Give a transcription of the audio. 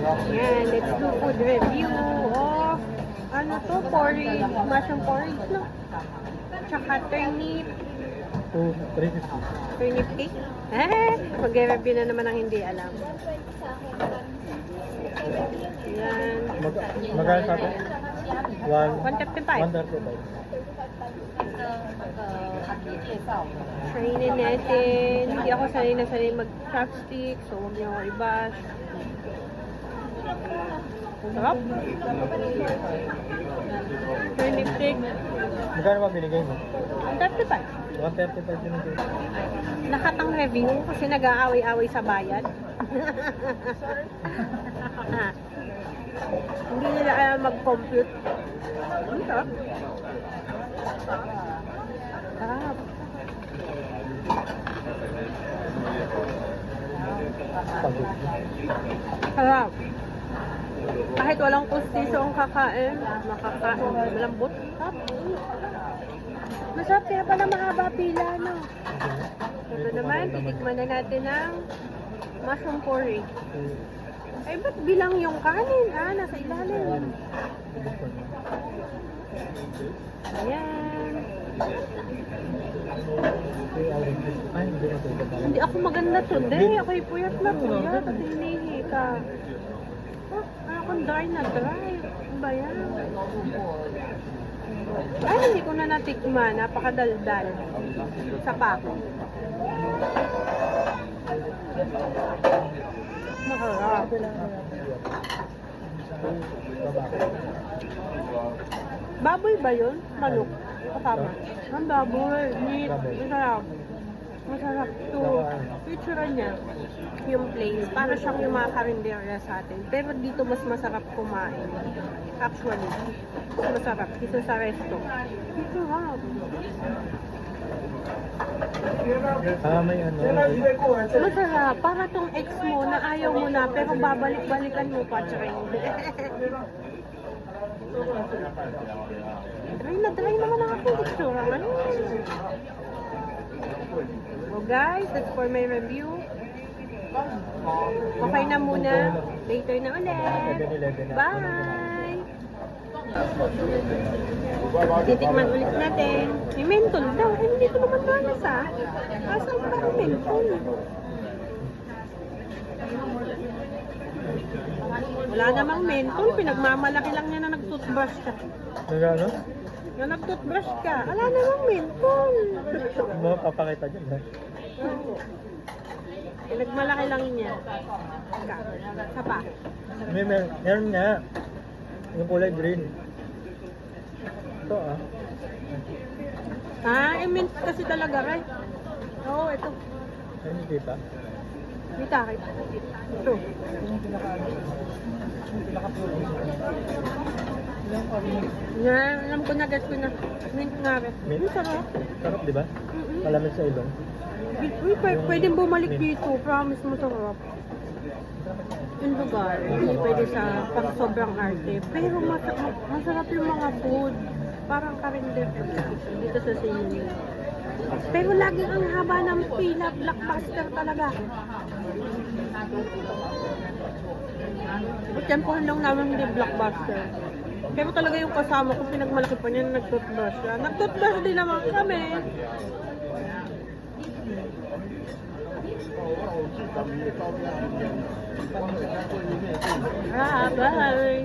Yan, let's do food review of ano to, porridge, mushroom porridge, no? Tsaka turnip. 350. Turnip cake? Mag-review na naman ang hindi alam. Yan. Magkano sa atin? 155. 135. Tryinin natin. Hindi ako sanay na sanay mag-chopstick, so huwag niyo ako i-bash. Sarap. Turnip cake. Magkano ba binigay mo? 135. 135 binigay. Nakatang review kasi nag-aaway-aaway sa bayad. Hindi nila alam mag-compute. Ang sarap. Sarap. Pagod. Sarap. Kahit walang pustiso ang kakain, makakain. Malambot. Sarap. Masarap kaya pala mahaba pila, no? Ito naman, titikman na natin ang mushroom porridge. Ay, ba't bilang yung kanin? Nasa ilalim. Ayan. Hindi ako maganda today. Ako'y puyat na puyat. At hinihi ka. Akong dry na dry. Ano ba yan? Ay, hindi ko na natikman. Napakadaldal. Sa pako. Maharap. Baboy ba yun? Manok? Kasama. Ang baboy. Meat. Masarap. Masarap to. Picture niya. Yung place. Para siyang yung mga karinderya sa atin. Pero dito mas masarap kumain. Actually. Mas masarap. Dito sa resto. Masarap. May ano. Masarap. Para tong ex mo na ayaw mo na pero babalik-balikan mo pa. Tsaka hindi. Dry naman ang aking itsura. So guys, that's for my review. Okay na muna. Later na ulit. Bye! Titikman ulit natin. May mentol daw. Hindi ko naman malas ah. Asan pa ang mentol? Wala namang mentol. Pinagmamalaki lang niya na nag-toothbrush ka. Nagano? Na nag-toothbrush ka. Wala namang mentol. Ano papakita dyan ba? Pinagmalaki lang niya. Sa pa. Meron nga. Yung kulay green. Ito ah. Mint kasi talaga kay. Oo, ito. Ay, hindi kita. Kita. Ito. Yan, alam ko na, guys ko na. Mint nga rin. Mint? Sarap. Sarap, di ba? Malamig sa ilong. Uy, pwedeng bumalik dito. Promise mo sarap. Yung lugar, hindi pwede sa pang sobrang arte. Pero masarap yung mga food. Parang karinder dito sa sinin. Pero lagi ang haba ng pila, blockbuster talaga. Tempohan lang naman hindi blockbuster. Pero talaga yung kasama ko, pinagmalaki pa niya na nag-toothbrush siya. Nag-toothbrush din naman kami. Bye!